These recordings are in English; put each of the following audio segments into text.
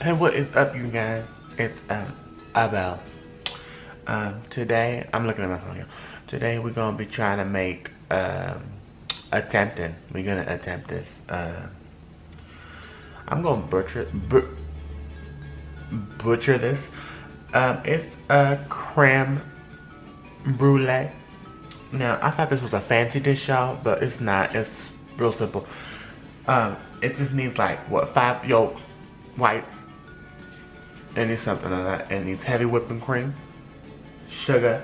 Hey, what is up, you guys? It's Abel. Today I'm looking at my phone here. Today we're gonna be trying to make attempting. We're gonna attempt this. I'm gonna butcher this. It's a creme brulee. Now I thought this was a fancy dish, y'all, but it's not. It's real simple. It just needs like what, 5 yolks, whites. It needs something like that. It needs heavy whipping cream, sugar,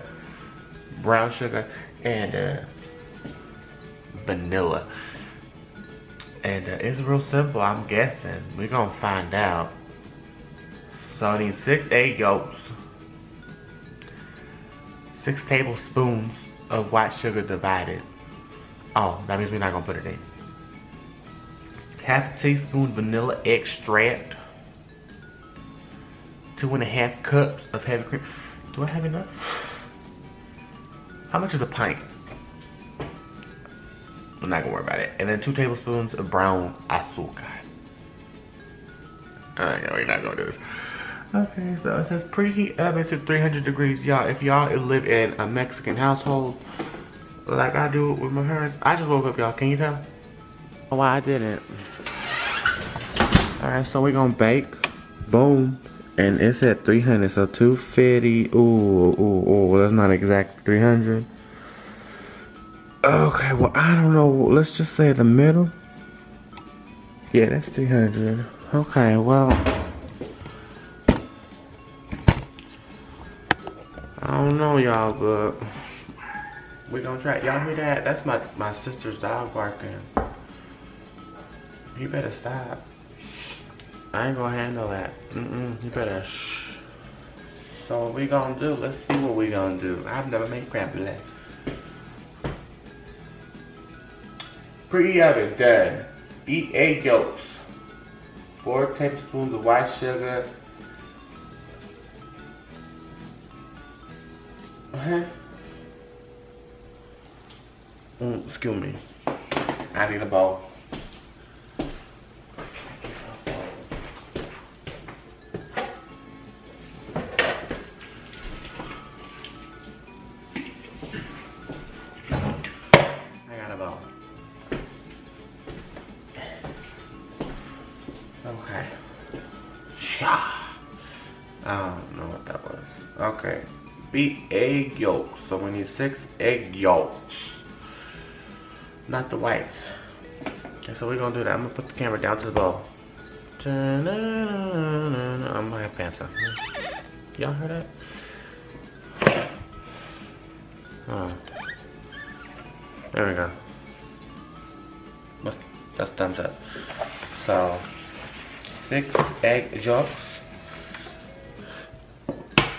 brown sugar, and vanilla. And it's real simple, I'm guessing. We're gonna find out. So I need 6 egg yolks, 6 tablespoons of white sugar divided. Oh, that means we're not gonna put it in. Half a teaspoon vanilla extract. 2½ cups of heavy cream. Do I have enough? How much is a pint? I'm not gonna worry about it. And then 2 tablespoons of brown azúcar. Yeah, we're not gonna do this. Okay, so it says preheat oven to 300 degrees. Y'all, if y'all live in a Mexican household, like I do with my parents, I just woke up, y'all. Can you tell? Why I didn't. Alright, so we're gonna bake. Boom. And it's at 300, so 250. Ooh, that's not exact 300. Okay, well, I don't know. Let's just say the middle. Yeah, that's 300. Okay, well, I don't know, y'all, but we're gonna try it. Y'all hear that? That's my sister's dog barking. You better stop. I ain't gonna handle that. You better shh. So what we gonna do? Let's see what we gonna do. I've never made creme brulee. Preheat oven, done. Eat egg yolks. 4 tablespoons of white sugar. Excuse me. I need a bowl. Okay. I don't know what that was. Okay. Beat egg yolks. So we need 6 egg yolks. Not the whites. Okay, so we're gonna do that. I'm gonna put the camera down to the bowl. I'm gonna have pants on. Y'all heard that? Oh. There we go. That's thumbs up. So 6 egg yolks.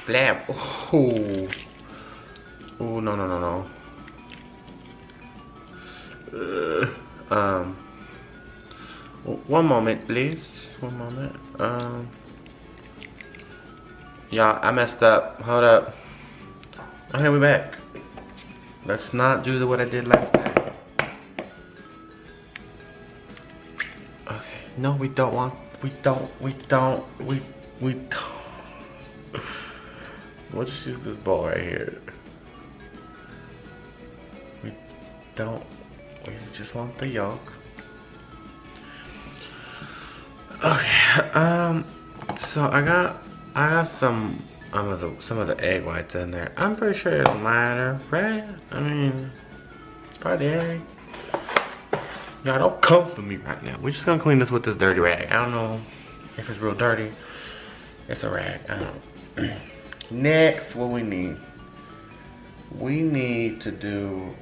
Blam. Ooh. Ooh, no. One moment, please. One moment. Y'all, I messed up. Hold up. Okay, we back. Let's not do what I did last time. Okay. No, we don't want. We don't. Let's use this bowl right here. We just want the yolk. Okay, so I got some of the egg whites in there. I'm pretty sure it don't matter, right? I mean, it's probably egg. Y'all don't come for me right now. We're just gonna clean this with this dirty rag. I don't know if it's real dirty. It's a rag. I don't know. Next, what we need? We need to do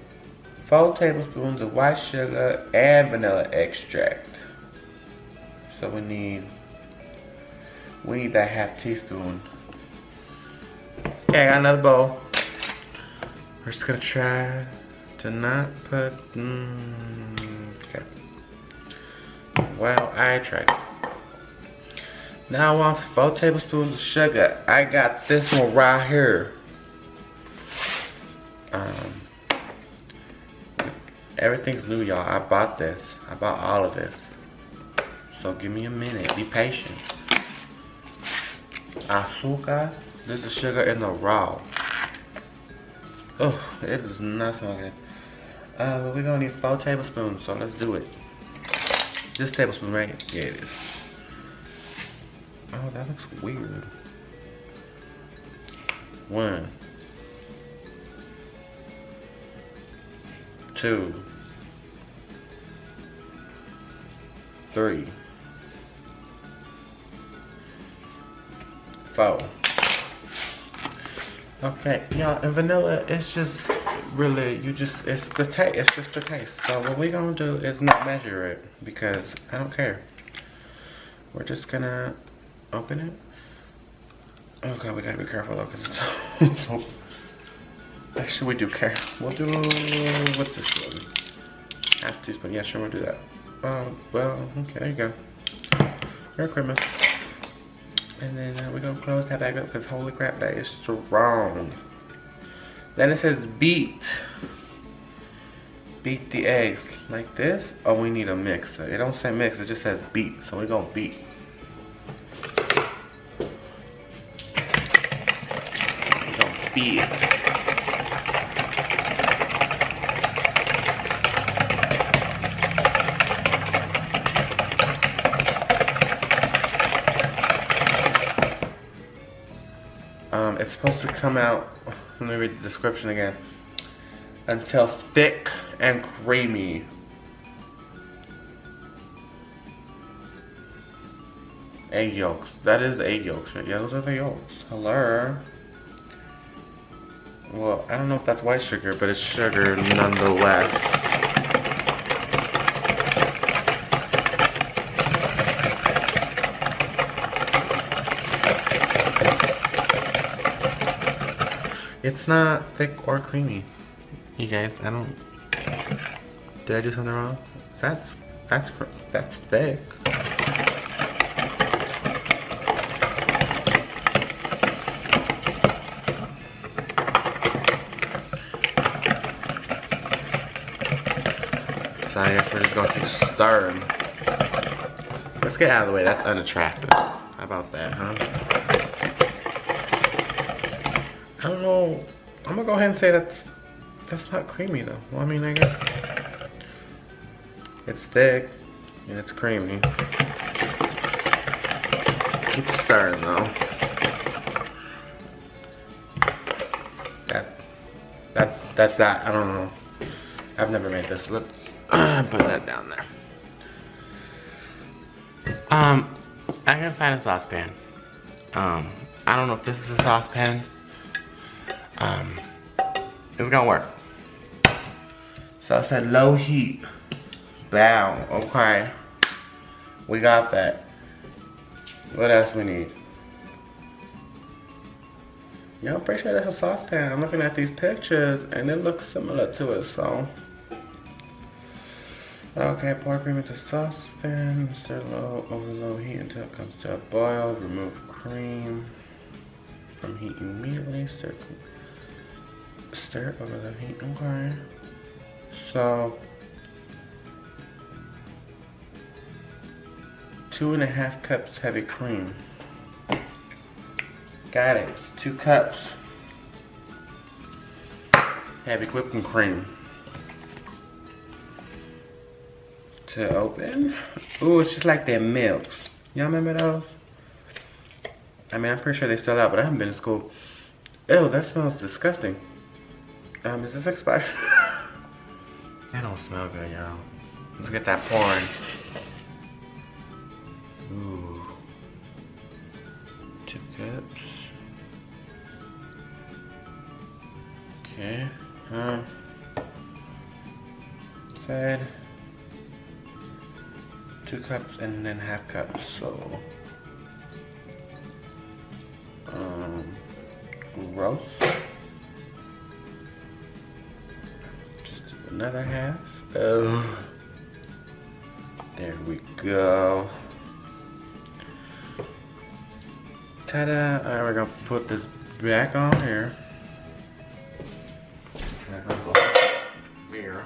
4 tablespoons of white sugar and vanilla extract. So we need that ½ teaspoon. Okay, I got another bowl. We're just gonna try to not put. Okay. Well, I tried it. Now I want 4 tablespoons of sugar. I got this one right here. Everything's new, y'all. I bought this. I bought all of this. So give me a minute. Be patient. Azúcar. This is sugar in the raw. Oh, it does not smell good. But we're gonna need 4 tablespoons, so let's do it. This tablespoon, right? Yeah, it is. Oh, that looks weird. 1, 2, 3, 4. Okay, y'all, and vanilla, it's just really, it's just the taste. So what we gonna do is not measure it because I don't care. We're just gonna open it. Okay, we gotta be careful though, because it's actually we do care. We'll do, what's this one? Half teaspoon, yeah, sure, we'll do that. Well, okay, there you go. Merry Christmas. And then we're gonna close that back up because holy crap, that is strong. Then it says beat. Beat the eggs like this. Oh, we need a mixer. It don't say mix, it just says beat. So we're gonna beat. We're gonna beat it. It's supposed to come out, let me read the description again, until thick and creamy. Egg yolks. That is the egg yolks, right? Yeah, those are the yolks. Hello. Well, I don't know if that's white sugar, but it's sugar nonetheless. It's not thick or creamy. You guys, did I do something wrong? That's thick. So I guess we're just gonna keep stirring. Let's get out of the way, that's unattractive. How about that, huh? I don't know. I'm gonna go ahead and say that's not creamy though. Well, I mean, I guess it's thick and it's creamy. Keep stirring though. That's that. I don't know. I've never made this. Let's put that down there. I can find a saucepan. I don't know if this is a saucepan. It's gonna work. So I said low heat. Bow. Okay. We got that. What else we need? Yeah, I'm pretty sure that's a saucepan. I'm looking at these pictures and it looks similar to it, so. Okay, pour cream into saucepan. Stir over low heat until it comes to a boil. Remove cream from heat immediately. Stir over the heat. Okay. So 2.5 cups heavy cream. Got it. 2 cups heavy whipping cream. To open. Ooh, it's just like their milks. Y'all remember those? I mean, I'm pretty sure they still out, but I haven't been to school. Ew, that smells disgusting. Is this expired? That don't smell good, y'all. Let's get that pouring. Ooh. 2 cups. Okay. Said 2 cups and then ½ cup. So gross. Just do another half. Oh, there we go. Ta-da! Alright, we're gonna put this back on here. Here.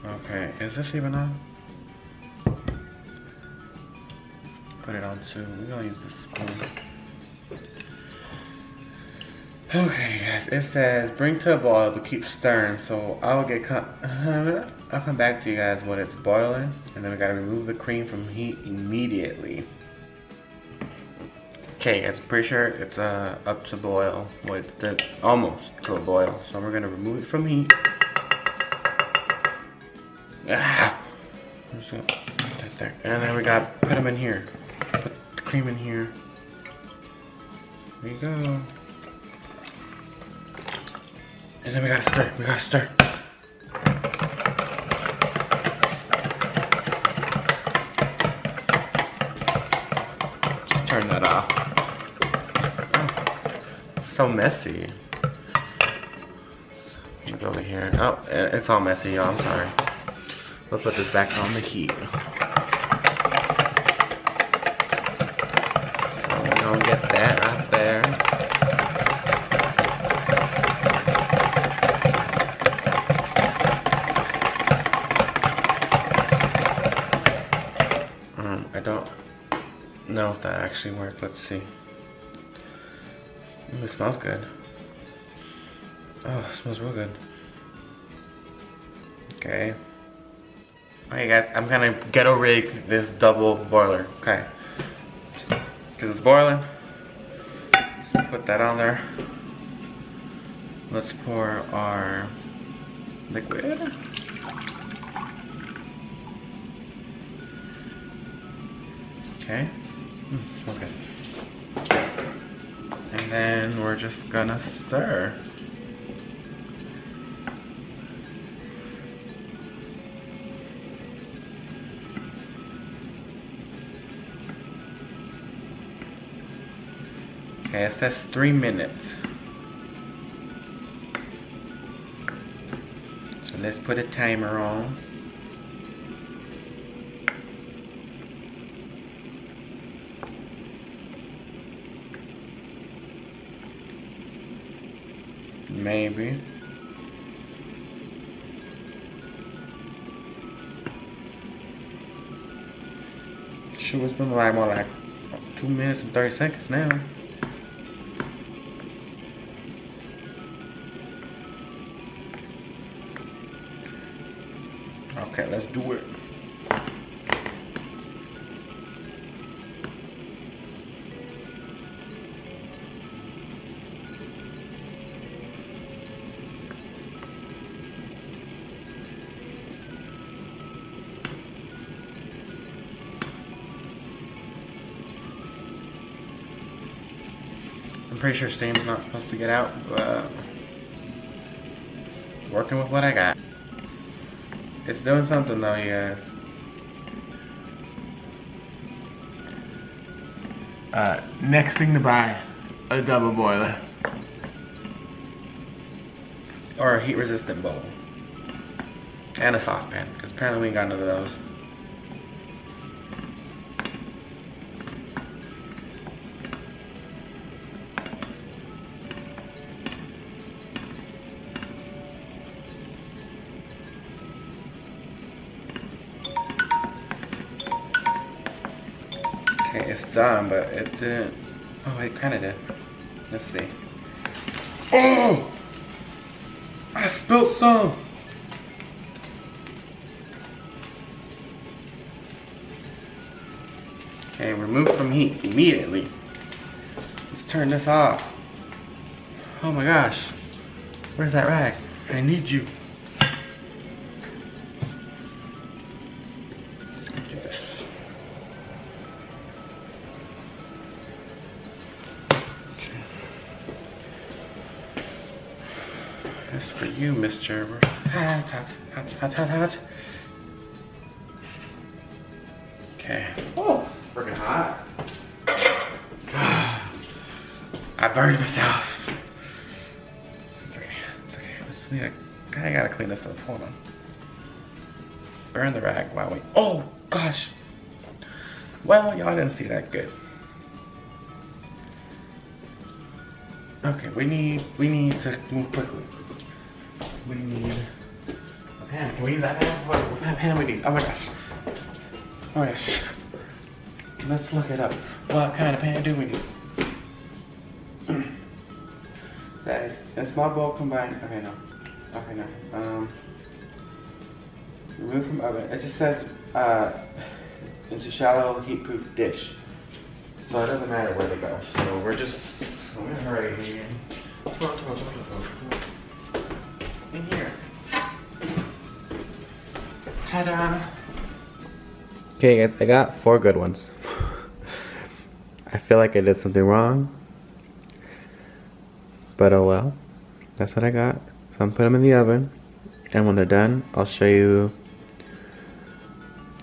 Okay, is this even on? Put it on too. We're gonna use this spoon. Okay, guys, it says bring to a boil but keep stirring. So I'll come back to you guys when it's boiling, and then we gotta remove the cream from heat immediately. Okay, guys, pretty sure it's up to boil with the almost to a boil. So we're gonna remove it from heat. I'm just gonna put that there, and then we gotta put them in here. Put the cream in here. There you go. And then we gotta stir. We gotta stir. Just turn that off. Oh, so messy. Look over here. Oh, it's all messy, y'all. I'm sorry. We'll put this back on the heat. So we're gonna get that right there. I don't know if that actually worked. Let's see. It smells good. Oh, it smells real good. Okay. Okay, guys, I'm gonna ghetto rig this double boiler. Okay. Because it's boiling. Let's put that on there. Let's pour our liquid. Okay. Smells good. And then we're just gonna stir. Okay, it says 3 minutes. So let's put a timer on. Maybe. Sure, it's been like more like 2 minutes and 30 seconds now. Okay, let's do it. I'm pretty sure steam's not supposed to get out, but working with what I got. It's doing something though, you guys. Next thing to buy, a double boiler. Or a heat resistant bowl. And a saucepan, because apparently we ain't got none of those. Okay, it's done, but it didn't. Oh, it kind of did. Let's see. Oh! I spilled some! Okay, remove from heat immediately. Let's turn this off. Oh my gosh. Where's that rag? I need you. That's for you, Mr. Hot, hot, hot, hot, hot, hot. Okay. Oh, it's freaking hot. I burned myself. It's okay. It's okay. Let's see. I gotta clean this up. Hold on. Burn the rag while we. Oh gosh. Well, y'all didn't see that good. Okay, we need to move quickly. We need a pan. Can we use that pan? What pan we need? Oh my gosh. Oh my gosh. Let's look it up. What kind of pan do we need? small bowl combined. Okay, no. Okay, no. Remove from oven. It just says into shallow heat-proof dish. So it doesn't matter where they go. So we're just. I'm gonna hurry here. In here. Ta-da! Okay, guys, I got 4 good ones. I feel like I did something wrong, but oh well. That's what I got. So I'm putting them in the oven, and when they're done, I'll show you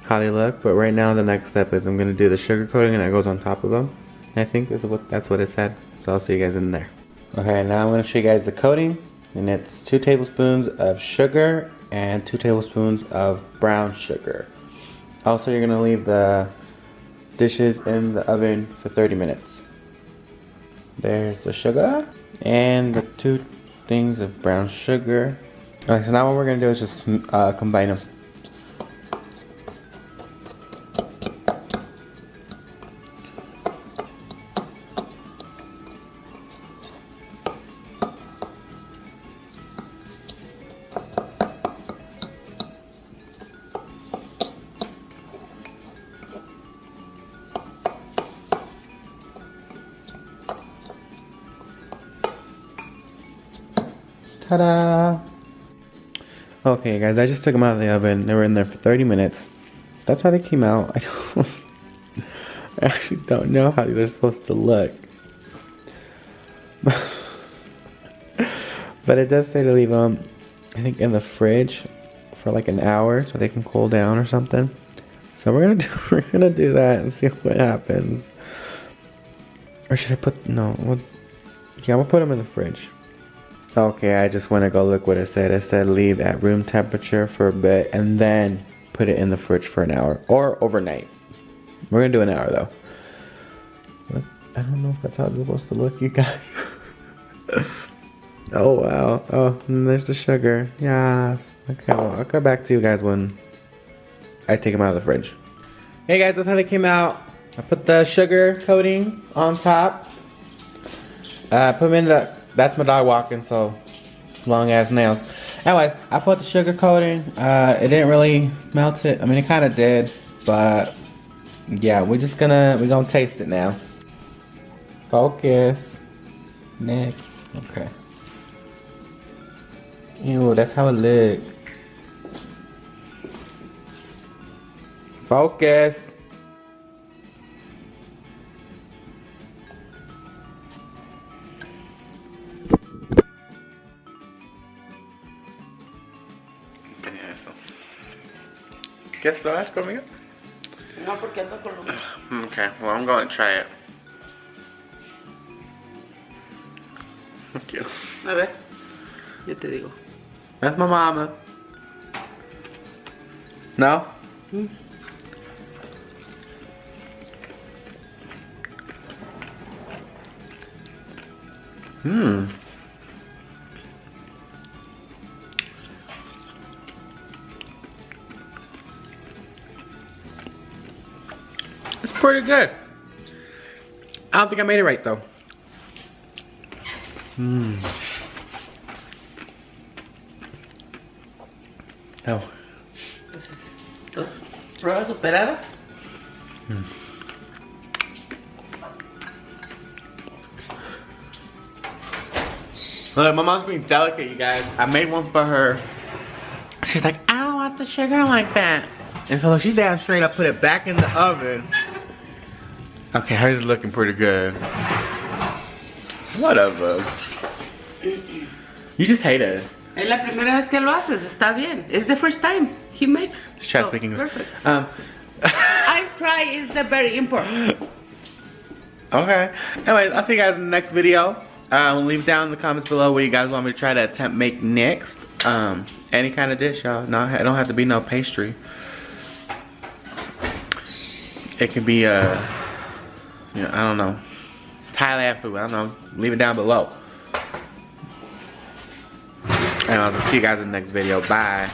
how they look. But right now, the next step is I'm gonna do the sugar coating, and that goes on top of them. I think that's what it said. So I'll see you guys in there. Okay, now I'm gonna show you guys the coating, and it's 2 tablespoons of sugar and 2 tablespoons of brown sugar. Also, you're gonna leave the dishes in the oven for 30 minutes. There's the sugar and the 2 things of brown sugar. Okay, so now what we're gonna do is just combine them. Ta-da! Okay guys, I just took them out of the oven. They were in there for 30 minutes. That's how they came out. I actually don't know how these are supposed to look. But it does say to leave them, I think, in the fridge for like an hour so they can cool down or something. So we're gonna do that and see what happens. Or should I put, no, yeah, we'll put them in the fridge. Okay, I just want to go look what it said. It said leave at room temperature for a bit and then put it in the fridge for an hour or overnight. We're gonna do an hour though. But I don't know if that's how it's supposed to look, you guys. Oh wow. Oh, and there's the sugar. Yes. Okay, well, I'll come back to you guys when I take them out of the fridge. Hey guys, that's how they came out. I put the sugar coating on top. Put them in the. That's my dog walking, so long ass nails. Anyways, I put the sugar coating. It didn't really melt it. I mean, it kind of did, but yeah, we're gonna taste it now. Focus. Next. Okay. Ew, that's how it look. Focus. ¿Quieres probar conmigo? No, porque ando con lo mío. Okay, well I'm going to try it. Thank you. A ver, yo te digo. That's my mama. No? It's pretty good. I don't think I made it right though. Oh. Entonces, ¿prueba superada? Look, my mom's being delicate, you guys. I made one for her. She's like, I don't want the sugar like that. And so she damn straight up put it back in the oven. Okay, hers is looking pretty good. Whatever. You just hate it. Es la primera vez que lo haces, está bien. It's the first time he made. Let's try speaking English. Perfect. I try is the very important. Okay. Anyways, I'll see you guys in the next video. Leave down in the comments below what you guys want me to try to attempt make next. Any kind of dish, y'all. No, it don't have to be no pastry. It could be you know, I don't know, Thailand food. I don't know. Leave it down below. And I'll see you guys in the next video. Bye.